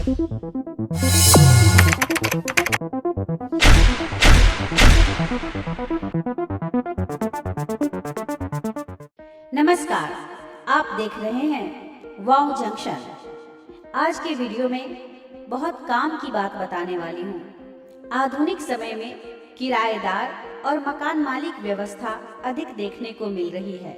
नमस्कार, आप देख रहे हैं वाव जंक्शन। आज के वीडियो में बहुत काम की बात बताने वाली हूँ। आधुनिक समय में किराएदार और मकान मालिक व्यवस्था अधिक देखने को मिल रही है,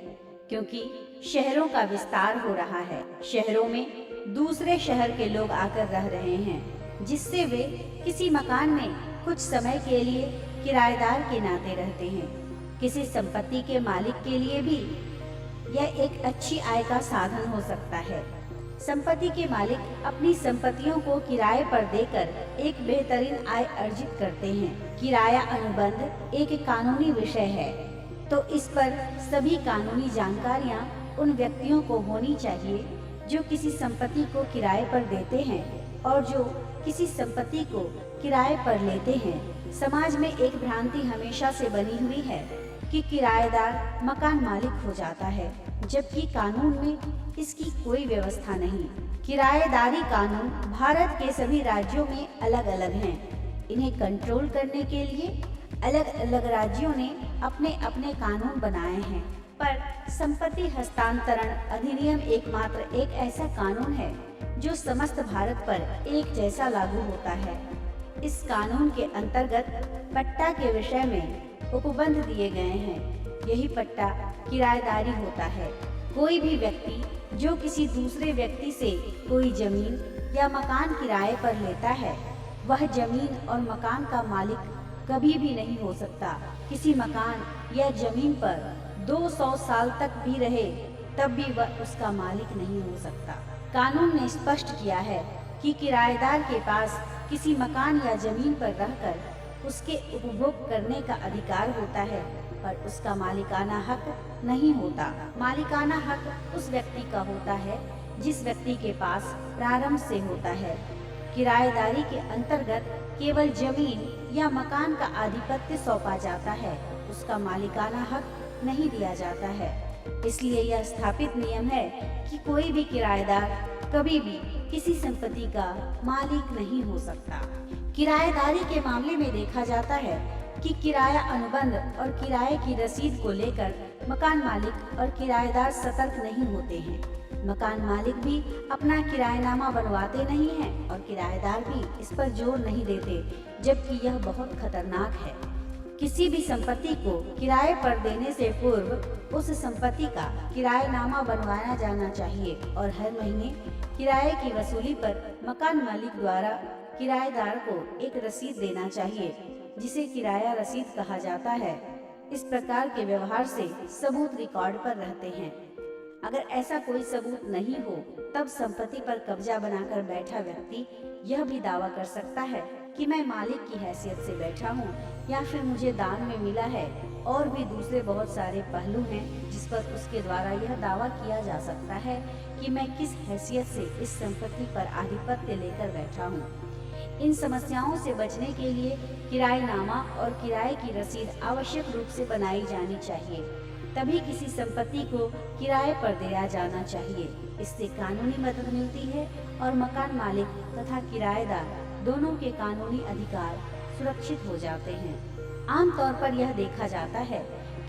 क्योंकि शहरों का विस्तार हो रहा है। शहरों में दूसरे शहर के लोग आकर रह रहे हैं, जिससे वे किसी मकान में कुछ समय के लिए किराएदार के नाते रहते हैं। किसी संपत्ति के मालिक के लिए भी यह एक अच्छी आय का साधन हो सकता है। संपत्ति के मालिक अपनी संपत्तियों को किराए पर देकर एक बेहतरीन आय अर्जित करते हैं। किराया अनुबंध एक कानूनी विषय है, तो इस पर सभी कानूनी जानकारियां उन व्यक्तियों को होनी चाहिए जो किसी संपत्ति को किराए पर देते हैं और जो किसी संपत्ति को किराए पर लेते हैं। समाज में एक भ्रांति हमेशा से बनी हुई है कि किराएदार मकान मालिक हो जाता है, जबकि कानून में इसकी कोई व्यवस्था नहीं। किराएदारी कानून भारत के सभी राज्यों में अलग अलग हैं। इन्हें कंट्रोल करने के लिए अलग अलग राज्यों ने अपने अपने कानून बनाए हैं, पर संपत्ति हस्तांतरण अधिनियम एकमात्र एक ऐसा कानून है जो समस्त भारत पर एक जैसा लागू होता है। इस कानून के अंतर्गत पट्टा के विषय में उपबंध दिए गए हैं। यही पट्टा किराएदारी होता है। कोई भी व्यक्ति जो किसी दूसरे व्यक्ति से कोई जमीन या मकान किराए पर लेता है, वह जमीन और मकान का मालिक कभी भी नहीं हो सकता। किसी मकान या जमीन पर 200 साल तक भी रहे तब भी वह उसका मालिक नहीं हो सकता। कानून ने स्पष्ट किया है कि किराएदार के पास किसी मकान या जमीन पर रहकर उसके उपभोग करने का अधिकार होता है, पर उसका मालिकाना हक नहीं होता। मालिकाना हक उस व्यक्ति का होता है जिस व्यक्ति के पास प्रारंभ से होता है। किराएदारी के अंतर्गत केवल जमीन या मकान का आधिपत्य सौंपा जाता है, उसका मालिकाना हक नहीं दिया जाता है। इसलिए यह स्थापित नियम है कि कोई भी किराएदार कभी भी किसी संपत्ति का मालिक नहीं हो सकता। किराएदारी के मामले में देखा जाता है कि किराया अनुबंध और किराए की रसीद को लेकर मकान मालिक और किराएदार सतर्क नहीं होते हैं। मकान मालिक भी अपना किराएनामा बनवाते नहीं हैं और किराएदार भी इस पर जोर नहीं देते, जबकि यह बहुत खतरनाक है। किसी भी संपत्ति को किराए पर देने से पूर्व उस संपत्ति का किराएनामा बनवाया जाना चाहिए और हर महीने किराए की वसूली पर मकान मालिक द्वारा किराएदार को एक रसीद देना चाहिए, जिसे किराया रसीद कहा जाता है। इस प्रकार के व्यवहार से सबूत रिकॉर्ड पर रहते हैं। अगर ऐसा कोई सबूत नहीं हो, तब संपत्ति पर कब्जा बनाकर बैठा व्यक्ति यह भी दावा कर सकता है कि मैं मालिक की हैसियत से बैठा हूँ या फिर मुझे दान में मिला है। और भी दूसरे बहुत सारे पहलू हैं जिस पर उसके द्वारा यह दावा किया जा सकता है कि मैं किस हैसियत से इस संपत्ति पर आधिपत्य लेकर बैठा हूँ। इन समस्याओं से बचने के लिए किराएनामा और किराए की रसीद आवश्यक रूप से बनाई जानी चाहिए, तभी किसी संपत्ति को किराए पर दिया जाना चाहिए। इससे कानूनी मदद मिलती है और मकान मालिक तथा किराएदार दोनों के कानूनी अधिकार सुरक्षित हो जाते हैं। आमतौर पर यह देखा जाता है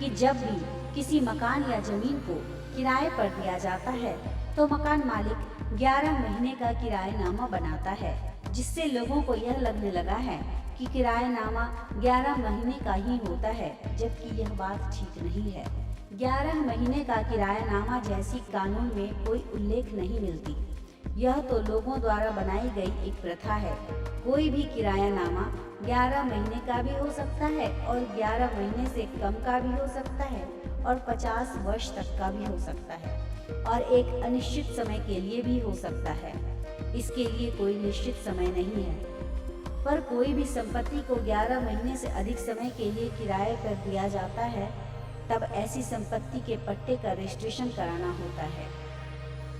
कि जब भी किसी मकान या जमीन को किराए पर दिया जाता है, तो मकान मालिक 11 महीने का किराएनामा बनाता है, जिससे लोगों को यह लगने लगा है कि किराएनामा 11 महीने का ही होता है, जबकि यह बात ठीक नहीं है। 11 महीने का किराएनामा जैसी कानून में कोई उल्लेख नहीं मिलती। यह तो लोगों द्वारा बनाई गई एक प्रथा है। कोई भी किरायानामा 11 महीने का भी हो सकता है और 11 महीने से कम का भी हो सकता है और 50 वर्ष तक का भी हो सकता है और एक अनिश्चित समय के लिए भी हो सकता है। इसके लिए कोई निश्चित समय नहीं है, पर कोई भी संपत्ति को 11 महीने से अधिक समय के लिए किराए पर दिया जाता है, तब ऐसी संपत्ति के पट्टे का रजिस्ट्रेशन कराना होता है।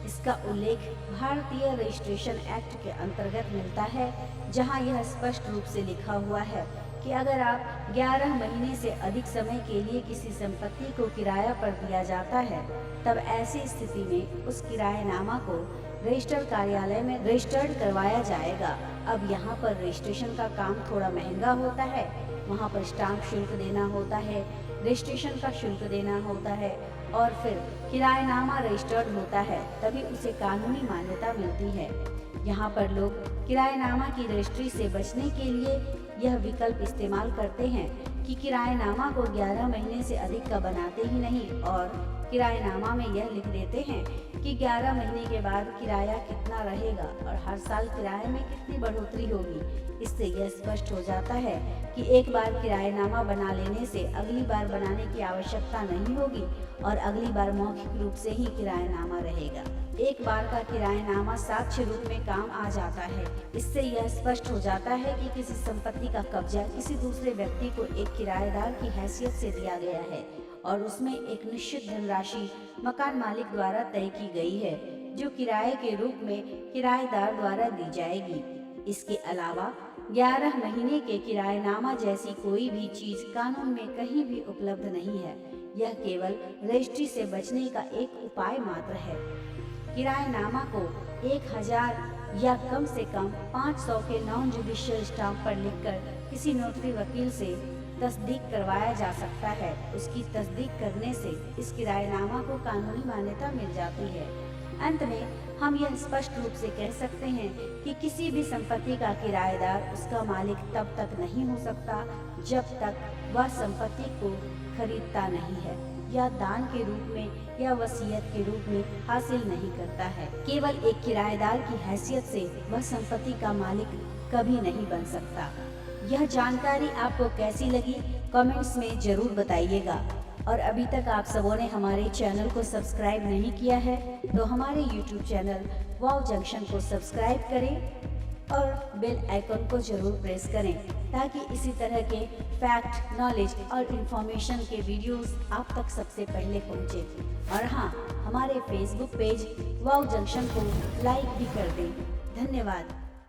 इसका उल्लेख भारतीय रजिस्ट्रेशन एक्ट के अंतर्गत मिलता है, जहां यह स्पष्ट रूप से लिखा हुआ है कि अगर आप 11 महीने से अधिक समय के लिए किसी संपत्ति को किराया पर दिया जाता है, तब ऐसी स्थिति में उस किराएनामा को रजिस्टर कार्यालय में रजिस्टर्ड करवाया जाएगा। अब यहाँ पर रजिस्ट्रेशन का काम थोड़ा महंगा होता है। वहाँ पर स्टाम्प शुल्क देना होता है, रजिस्ट्रेशन का शुल्क देना होता है और फिर किराएनामा रजिस्टर्ड होता है, तभी उसे कानूनी मान्यता मिलती है। यहाँ पर लोग किराएनामा की रजिस्ट्री से बचने के लिए यह विकल्प इस्तेमाल करते हैं कि किराएनामा को 11 महीने से अधिक का बनाते ही नहीं और किराएनामा में यह लिख देते हैं कि 11 महीने के बाद किराया कितना रहेगा और हर साल किराए में कितनी बढ़ोतरी होगी। इससे यह स्पष्ट हो जाता है कि एक बार किराएनामा बना लेने से अगली बार बनाने की आवश्यकता नहीं होगी और अगली बार मौखिक रूप से ही किराएनामा रहेगा। एक बार का किराएनामा साक्ष्य रूप में काम आ जाता है। इससे यह स्पष्ट हो जाता है कि किसी संपत्ति का कब्जा किसी दूसरे व्यक्ति को एक किराएदार की हैसियत से दिया गया है और उसमें एक निश्चित धनराशि मकान मालिक द्वारा तय की गई है, जो किराए के रूप में किराएदार द्वारा दी जाएगी। इसके अलावा 11 महीने के किराएनामा जैसी कोई भी चीज कानून में कहीं भी उपलब्ध नहीं है। यह केवल रजिस्ट्री से बचने का एक उपाय मात्र है। किराएनामा को 1000 या कम से कम 500 के नॉन जुडिशियल स्टाम्प पर लिखकर किसी नोटरी वकील से तस्दीक करवाया जा सकता है। उसकी तस्दीक करने से इस किराएनामा को कानूनी मान्यता मिल जाती है। अंत में हम यह स्पष्ट रूप से कह सकते हैं कि किसी भी संपत्ति का किराएदार उसका मालिक तब तक नहीं हो सकता जब तक वह संपत्ति को खरीदता नहीं है या दान के रूप में या वसीयत के रूप में हासिल नहीं करता है। केवल एक किराएदार की हैसियत से वह संपत्ति का मालिक कभी नहीं बन सकता। यह जानकारी आपको कैसी लगी कमेंट्स में जरूर बताइएगा। और अभी तक आप सबों ने हमारे चैनल को सब्सक्राइब नहीं किया है तो हमारे YouTube चैनल वाव जंक्शन को सब्सक्राइब करें और बेल आइकन को जरूर प्रेस करें ताकि इसी तरह के फैक्ट, नॉलेज और इन्फॉर्मेशन के वीडियोस आप तक सबसे पहले पहुंचे। और हाँ, हमारे फेसबुक पेज वाव जंक्शन को लाइक भी कर दें। धन्यवाद।